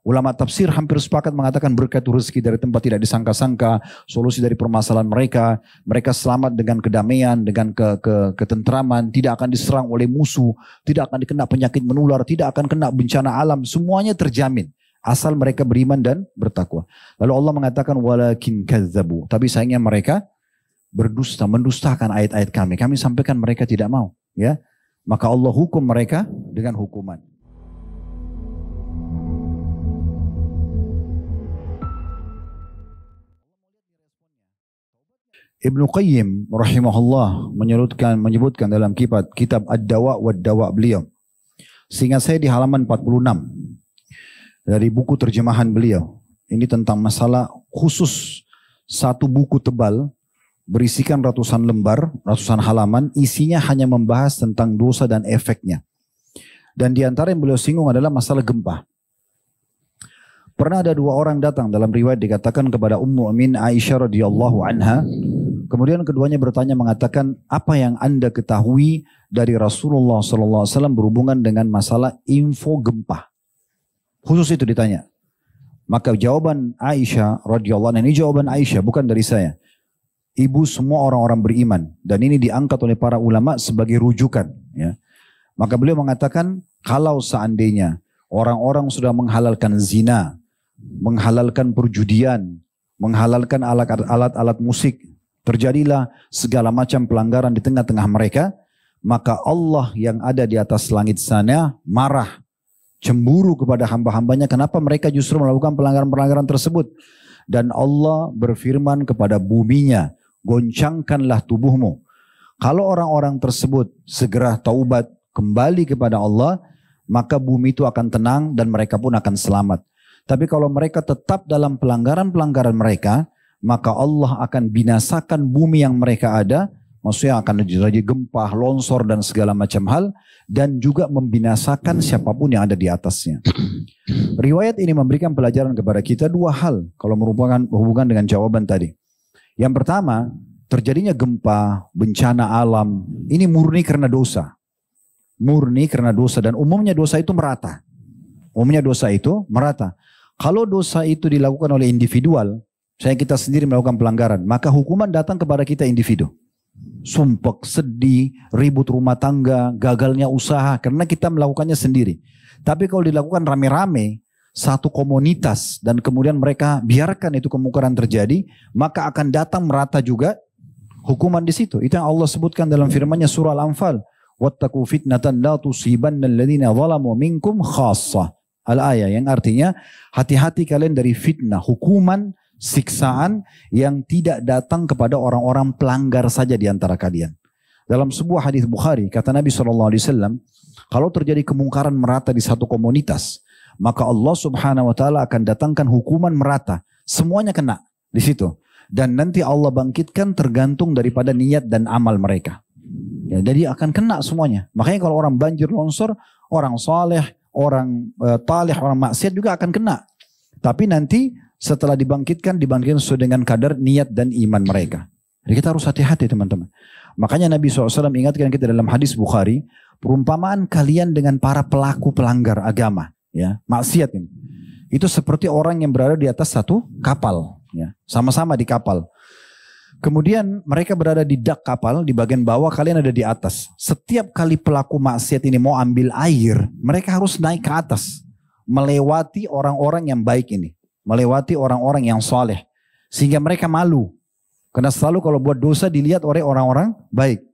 Ulama tafsir hampir sepakat mengatakan berkat rezeki dari tempat tidak disangka-sangka, solusi dari permasalahan mereka, mereka selamat dengan kedamaian, dengan ketentraman, tidak akan diserang oleh musuh, tidak akan dikena penyakit menular, tidak akan kena bencana alam, semuanya terjamin. Asal mereka beriman dan bertakwa. Lalu Allah mengatakan, walakin kadzabu. Tapi sayangnya mereka berdusta, mendustakan ayat-ayat kami. Kami sampaikan mereka tidak mau. Ya, maka Allah hukum mereka dengan hukuman. Ibnu Qayyim rahimahullah menyebutkan dalam kitab Ad-Dawa wad-Dawa beliau. Seingat saya di halaman 46 dari buku terjemahan beliau. Ini tentang masalah khusus satu buku tebal berisikan ratusan lembar, ratusan halaman, isinya hanya membahas tentang dosa dan efeknya. Dan di antara yang beliau singgung adalah masalah gempa. Pernah ada dua orang datang, dalam riwayat dikatakan kepada Ummu Amin Aisyah radhiyallahu anha. Kemudian keduanya bertanya mengatakan, apa yang Anda ketahui dari Rasulullah SAW berhubungan dengan masalah info gempa? Khusus itu ditanya. Maka jawaban Aisyah radhiyallahu anha, ini jawaban Aisyah bukan dari saya. Ibu semua orang-orang beriman dan ini diangkat oleh para ulama sebagai rujukan. Ya. Maka beliau mengatakan, kalau seandainya orang-orang sudah menghalalkan zina, menghalalkan perjudian, menghalalkan alat-alat musik, terjadilah segala macam pelanggaran di tengah-tengah mereka, maka Allah yang ada di atas langit sana marah, cemburu kepada hamba-hambanya. Kenapa mereka justru melakukan pelanggaran-pelanggaran tersebut? Dan Allah berfirman kepada buminya, goncangkanlah tubuhmu. Kalau orang-orang tersebut segera taubat, kembali kepada Allah, maka bumi itu akan tenang dan mereka pun akan selamat. Tapi kalau mereka tetap dalam pelanggaran-pelanggaran mereka, maka Allah akan binasakan bumi yang mereka ada, maksudnya akan terjadi gempa, longsor dan segala macam hal, dan juga membinasakan siapapun yang ada di atasnya. Riwayat ini memberikan pelajaran kepada kita dua hal, kalau merupakan hubungan dengan jawaban tadi. Yang pertama, terjadinya gempa, bencana alam, ini murni karena dosa. Murni karena dosa, dan umumnya dosa itu merata. Umumnya dosa itu merata. Kalau dosa itu dilakukan oleh individual, saya kita sendiri melakukan pelanggaran, maka hukuman datang kepada kita individu. Sumpek, sedih, ribut rumah tangga, gagalnya usaha, karena kita melakukannya sendiri. Tapi kalau dilakukan rame-rame, satu komunitas, dan kemudian mereka biarkan itu kemungkaran terjadi, maka akan datang merata juga hukuman di situ. Itu yang Allah sebutkan dalam firman-Nya surah Al-Anfal. Wattaqu fitnatan la tusibanna alladhina zalamu minkum khassah. Al-ayah, yang artinya hati-hati kalian dari fitnah, hukuman, siksaan yang tidak datang kepada orang-orang pelanggar saja di antara kalian. Dalam sebuah hadis Bukhari, kata Nabi SAW, kalau terjadi kemungkaran merata di satu komunitas, maka Allah Subhanahu Wa Taala akan datangkan hukuman merata, semuanya kena di situ. Dan nanti Allah bangkitkan tergantung daripada niat dan amal mereka. Ya, jadi akan kena semuanya. Makanya kalau orang banjir longsor, orang saleh, orang talih, orang maksiat juga akan kena. Tapi nanti setelah dibangkitkan sesuai dengan kadar niat dan iman mereka. Jadi kita harus hati-hati teman-teman. Makanya Nabi SAW ingatkan kita dalam hadis Bukhari, perumpamaan kalian dengan para pelaku pelanggar agama, ya, maksiat ini. Itu seperti orang yang berada di atas satu kapal, ya, sama-sama di kapal. Kemudian mereka berada di dak kapal, di bagian bawah, kalian ada di atas. Setiap kali pelaku maksiat ini mau ambil air, mereka harus naik ke atas, melewati orang-orang yang baik ini. Melewati orang-orang yang soleh. Sehingga mereka malu. Karena selalu kalau buat dosa dilihat oleh orang-orang baik.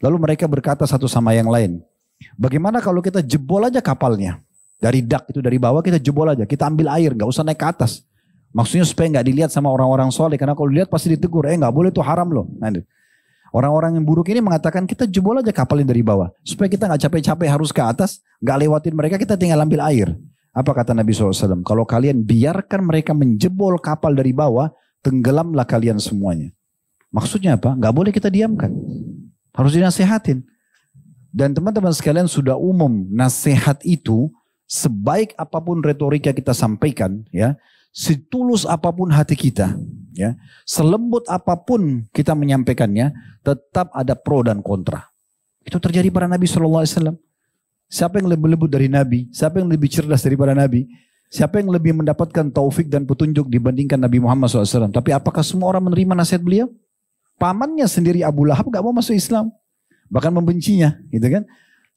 Lalu mereka berkata satu sama yang lain. Bagaimana kalau kita jebol aja kapalnya? Dari dak itu, dari bawah kita jebol aja. Kita ambil air, gak usah naik ke atas. Maksudnya supaya gak dilihat sama orang-orang soleh. Karena kalau dilihat pasti ditegur. Gak boleh, itu haram loh. Orang-orang yang buruk ini mengatakan kita jebol aja kapalnya dari bawah. Supaya kita gak capek-capek harus ke atas. Gak lewatin mereka, kita tinggal ambil air. Apa kata Nabi SAW? Kalau kalian biarkan mereka menjebol kapal dari bawah, tenggelamlah kalian semuanya. Maksudnya apa? Gak boleh kita diamkan. Harus dinasehatin. Dan teman-teman sekalian sudah umum, nasihat itu sebaik apapun retorika kita sampaikan, ya, setulus apapun hati kita, ya, selembut apapun kita menyampaikannya, tetap ada pro dan kontra. Itu terjadi pada Nabi SAW. Siapa yang lebih lembut dari Nabi? Siapa yang lebih cerdas daripada Nabi? Siapa yang lebih mendapatkan taufik dan petunjuk dibandingkan Nabi Muhammad SAW? Tapi apakah semua orang menerima nasihat beliau? Pamannya sendiri Abu Lahab gak mau masuk Islam. Bahkan membencinya, gitu kan?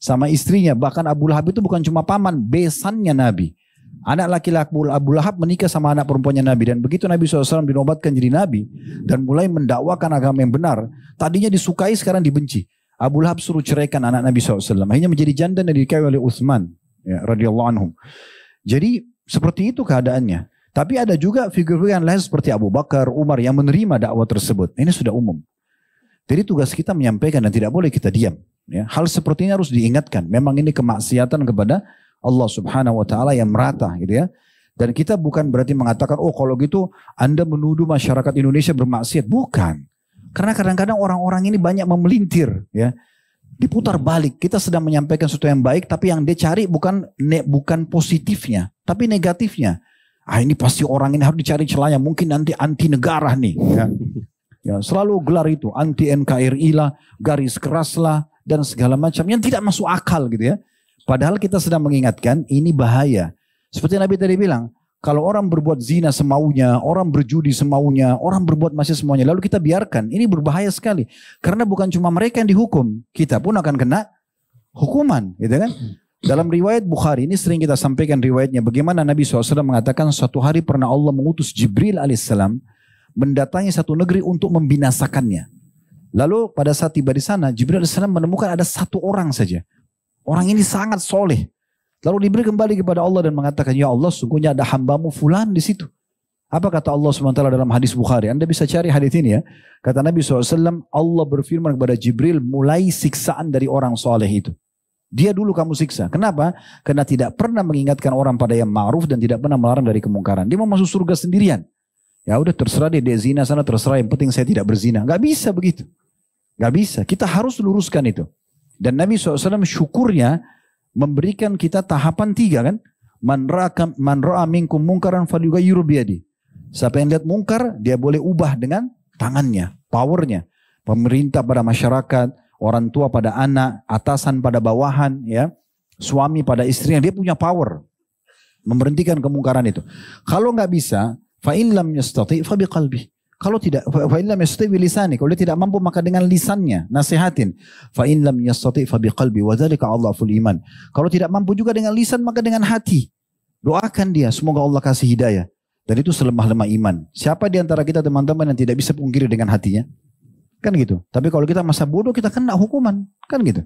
Sama istrinya. Bahkan Abu Lahab itu bukan cuma paman, besannya Nabi. Anak laki-laki Abu Lahab menikah sama anak perempuannya Nabi. Dan begitu Nabi SAW dinobatkan jadi Nabi dan mulai mendakwakan agama yang benar, tadinya disukai, sekarang dibenci. Abu Lahab suruh ceraikan anak Nabi SAW. Akhirnya menjadi janda dan dinikahi oleh Utsman, ya, radhiyallahu anhum. Jadi seperti itu keadaannya. Tapi ada juga figur-figur yang lain seperti Abu Bakar, Umar yang menerima dakwah tersebut. Ini sudah umum. Jadi tugas kita menyampaikan dan tidak boleh kita diam. Ya, hal seperti ini harus diingatkan. Memang ini kemaksiatan kepada Allah Subhanahu wa taala yang merata, gitu ya. Dan kita bukan berarti mengatakan, oh kalau gitu Anda menuduh masyarakat Indonesia bermaksiat. Bukan. Karena kadang-kadang orang-orang ini banyak memelintir, ya. Diputar balik. Kita sedang menyampaikan sesuatu yang baik, tapi yang dia cari bukan positifnya, tapi negatifnya. Ini pasti orang ini harus dicari celahnya. Mungkin nanti anti negara nih. Ya. Ya, selalu gelar itu anti NKRI lah, garis keras lah, dan segala macam yang tidak masuk akal gitu ya. Padahal kita sedang mengingatkan ini bahaya. Seperti Nabi tadi bilang, kalau orang berbuat zina semaunya, orang berjudi semaunya, orang berbuat maksiat semuanya, lalu kita biarkan, ini berbahaya sekali. Karena bukan cuma mereka yang dihukum, kita pun akan kena hukuman, gitu kan? Dalam riwayat Bukhari, ini sering kita sampaikan riwayatnya, bagaimana Nabi SAW mengatakan suatu hari pernah Allah mengutus Jibril alaihissalam mendatangi satu negeri untuk membinasakannya. Lalu pada saat tiba di sana, Jibril alaihissalam menemukan ada satu orang saja. Orang ini sangat soleh. Lalu diberi kembali kepada Allah dan mengatakan, ya Allah sungguhnya ada hambamu fulan di situ. Apa kata Allah SWT dalam hadis Bukhari? Anda bisa cari hadis ini ya. Kata Nabi SAW, Allah berfirman kepada Jibril, mulai siksaan dari orang soleh itu. Dia dulu kamu siksa. Kenapa? Karena tidak pernah mengingatkan orang pada yang ma'ruf dan tidak pernah melarang dari kemungkaran. Dia mau masuk surga sendirian. Ya udah terserah dia zina sana, terserah, yang penting saya tidak berzina. Gak bisa begitu. Gak bisa. Kita harus luruskan itu. Dan Nabi SAW syukurnya memberikan kita tahapan 3 kan. Man ra'a minkum mungkaran falyughayyirhu biyadi. Siapa yang lihat mungkar, dia boleh ubah dengan tangannya, powernya. Pemerintah pada masyarakat, orang tua pada anak, atasan pada bawahan, ya, suami pada istrinya, dia punya power memberhentikan kemungkaran itu. Kalau nggak bisa, fa in lam yastati' fa biqalbi. Kalau tidak, fa in lam yastati' bilisani. Kalau dia tidak mampu maka dengan lisannya nasihatin. Fa in lam yastati' fa biqalbi wa dzalika adhaful iman. Kalau tidak mampu juga dengan lisan maka dengan hati. Doakan dia, semoga Allah kasih hidayah. Dan itu selemah-lemah iman. Siapa di antara kita teman-teman yang tidak bisa pungkiri dengan hatinya? Kan gitu. Tapi kalau kita masa bodoh kita kena hukuman. Kan gitu.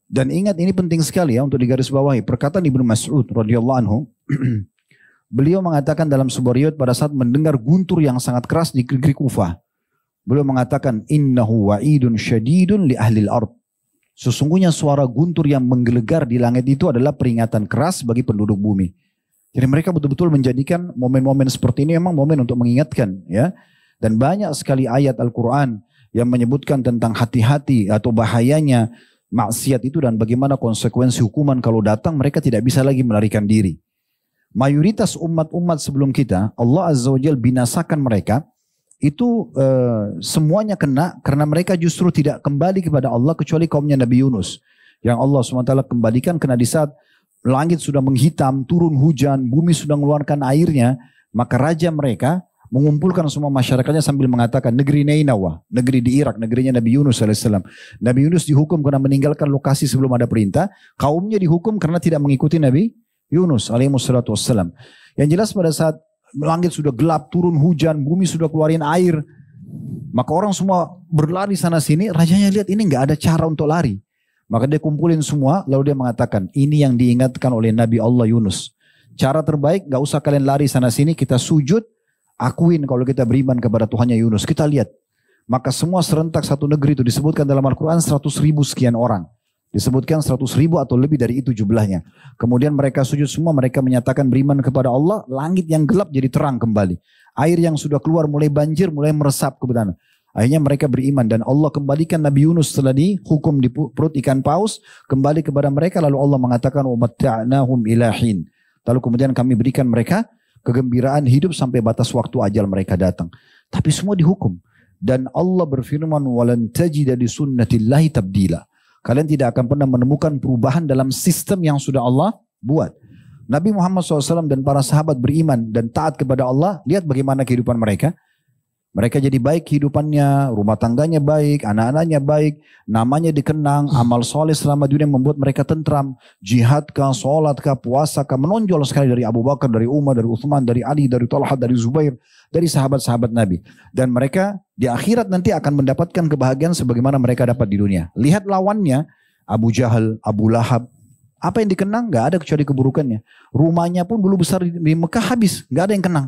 Dan ingat ini penting sekali ya untuk digarisbawahi. Perkataan Ibnu Mas'ud radhiyallahu anhu. Beliau mengatakan dalam sebuah riwayat pada saat mendengar guntur yang sangat keras di negeri Kufah. Beliau mengatakan innahu wa'idun syadidun li ahlil ard. Sesungguhnya suara guntur yang menggelegar di langit itu adalah peringatan keras bagi penduduk bumi. Jadi mereka betul-betul menjadikan momen-momen seperti ini memang momen untuk mengingatkan ya. Dan banyak sekali ayat Al-Quran yang menyebutkan tentang hati-hati atau bahayanya maksiat itu dan bagaimana konsekuensi hukuman kalau datang mereka tidak bisa lagi melarikan diri. Mayoritas umat-umat sebelum kita, Allah Azza wa Jalla binasakan mereka, itu semuanya kena karena mereka justru tidak kembali kepada Allah kecuali kaumnya Nabi Yunus. Yang Allah SWT kembalikan karena di saat langit sudah menghitam, turun hujan, bumi sudah mengeluarkan airnya, maka raja mereka mengumpulkan semua masyarakatnya sambil mengatakan negeri Nainawa, negeri di Irak, negerinya Nabi Yunus AS. Nabi Yunus dihukum karena meninggalkan lokasi sebelum ada perintah, kaumnya dihukum karena tidak mengikuti Nabi Yunus AS. Yang jelas pada saat langit sudah gelap, turun hujan, bumi sudah keluarin air, maka orang semua berlari sana sini, rajanya lihat ini nggak ada cara untuk lari. Maka dia kumpulin semua, lalu dia mengatakan, ini yang diingatkan oleh Nabi Allah Yunus. Cara terbaik, nggak usah kalian lari sana sini, kita sujud, akuin kalau kita beriman kepada Tuhannya Yunus. Kita lihat. Maka semua serentak satu negeri itu disebutkan dalam Al-Quran 100.000 sekian orang. Disebutkan 100.000 atau lebih dari itu jumlahnya. Kemudian mereka sujud semua, mereka menyatakan beriman kepada Allah. Langit yang gelap jadi terang kembali. Air yang sudah keluar mulai banjir, mulai meresap ke benar. Akhirnya mereka beriman dan Allah kembalikan Nabi Yunus setelah dihukum di perut ikan paus. Kembali kepada mereka lalu Allah mengatakan وَمَتَّعْنَاهُمْ إِلَىٰ. Lalu kemudian kami berikan mereka kegembiraan hidup sampai batas waktu ajal mereka datang. Tapi semua dihukum. Dan Allah berfirman, وَلَنْ تَجِدَ لِسُنَّةِ اللَّهِ تَبْدِيلًا. Kalian tidak akan pernah menemukan perubahan dalam sistem yang sudah Allah buat. Nabi Muhammad SAW dan para sahabat beriman dan taat kepada Allah, lihat bagaimana kehidupan mereka. Mereka jadi baik kehidupannya, rumah tangganya baik, anak-anaknya baik, namanya dikenang, amal soleh selama dunia membuat mereka tentram, jihad kah, sholat kah, puasa kah, menonjol sekali dari Abu Bakar, dari Umar, dari Uthman, dari Ali, dari Talha, dari Zubair, dari sahabat-sahabat Nabi. Dan mereka di akhirat nanti akan mendapatkan kebahagiaan sebagaimana mereka dapat di dunia. Lihat lawannya, Abu Jahal, Abu Lahab, apa yang dikenang? Gak ada kecuali keburukannya. Rumahnya pun dulu besar di Mekah habis, gak ada yang kenang.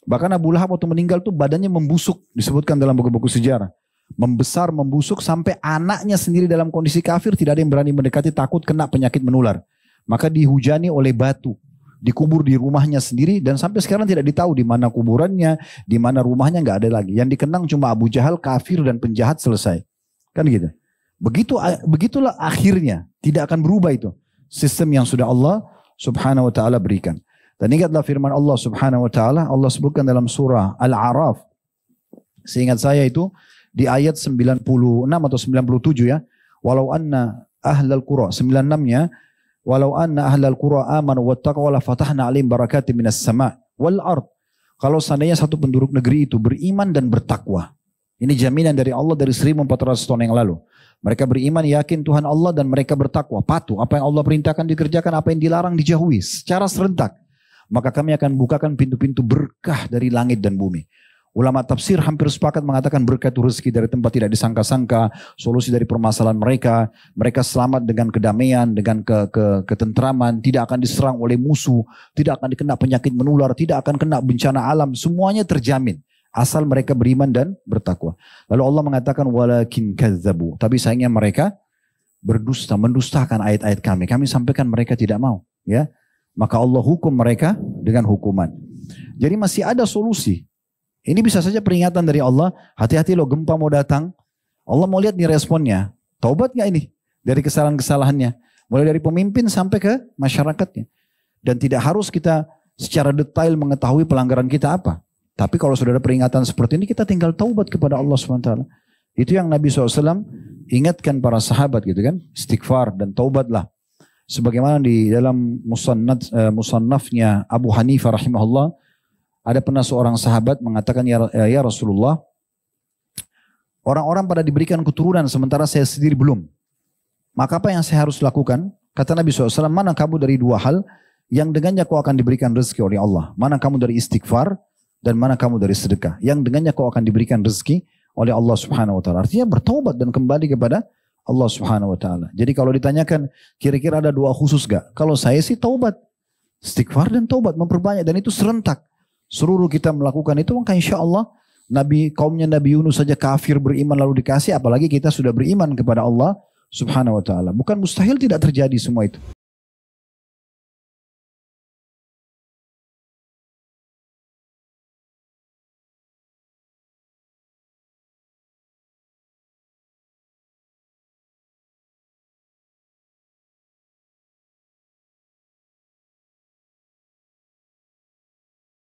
Bahkan Abu Lahab waktu meninggal tuh badannya membusuk, disebutkan dalam buku-buku sejarah. Membesar, membusuk sampai anaknya sendiri dalam kondisi kafir tidak ada yang berani mendekati, takut kena penyakit menular. Maka dihujani oleh batu, dikubur di rumahnya sendiri dan sampai sekarang tidak ditahu di mana kuburannya, di mana rumahnya nggak ada lagi. Yang dikenang cuma Abu Jahal, kafir dan penjahat, selesai. Kan gitu. Begitulah akhirnya, tidak akan berubah itu. Sistem yang sudah Allah Subhanahu wa taala berikan. Dan ingatlah firman Allah Subhanahu wa taala, Allah sebutkan dalam surah Al-A'raf. Seingat saya itu di ayat 96 atau 97 ya. Walau anna ahlal qura, 96-nya, walau anna ahlal qura amanu wattaqaw la fatahna 'alaihim barakatin minas sama' wal ard. Kalau seandainya satu penduduk negeri itu beriman dan bertakwa. Ini jaminan dari Allah dari 1400 tahun yang lalu. Mereka beriman, yakin Tuhan Allah dan mereka bertakwa, patuh. Apa yang Allah perintahkan dikerjakan, apa yang dilarang dijauhi secara serentak. Maka kami akan bukakan pintu-pintu berkah dari langit dan bumi. Ulama tafsir hampir sepakat mengatakan berkah itu rezeki dari tempat tidak disangka-sangka, solusi dari permasalahan mereka, mereka selamat dengan kedamaian, dengan ketentraman, tidak akan diserang oleh musuh, tidak akan dikena penyakit menular, tidak akan kena bencana alam, semuanya terjamin. Asal mereka beriman dan bertakwa. Lalu Allah mengatakan walakin kazzabu, tapi sayangnya mereka berdusta, mendustakan ayat-ayat kami. Kami sampaikan mereka tidak mau, ya. Maka Allah hukum mereka dengan hukuman. Jadi masih ada solusi. Ini bisa saja peringatan dari Allah. Hati-hati loh, gempa mau datang. Allah mau lihat nih responnya. Taubat gak ini? Dari kesalahan-kesalahannya. Mulai dari pemimpin sampai ke masyarakatnya. Dan tidak harus kita secara detail mengetahui pelanggaran kita apa. Tapi kalau sudah ada peringatan seperti ini, kita tinggal taubat kepada Allah SWT. Itu yang Nabi SAW ingatkan para sahabat gitu kan. Istighfar dan taubatlah. Sebagaimana di dalam musannafnya Abu Hanifah rahimahullah, ada pernah seorang sahabat mengatakan, ya Rasulullah, orang-orang pada diberikan keturunan sementara saya sendiri belum. Maka apa yang saya harus lakukan? Kata Nabi SAW, mana kamu dari dua hal yang dengannya kau akan diberikan rezeki oleh Allah? Mana kamu dari istighfar dan mana kamu dari sedekah? Yang dengannya kau akan diberikan rezeki oleh Allah Subhanahu Wa Taala. Artinya bertaubat dan kembali kepada Allah Subhanahu Wa Taala. Jadi kalau ditanyakan kira-kira ada dua khusus gak? Kalau saya sih taubat, istighfar dan taubat memperbanyak, dan itu serentak. Seluruh kita melakukan itu, maka insya Allah kaumnya Nabi Yunus saja kafir beriman lalu dikasih, apalagi kita sudah beriman kepada Allah Subhanahu Wa Taala. Bukan mustahil tidak terjadi semua itu.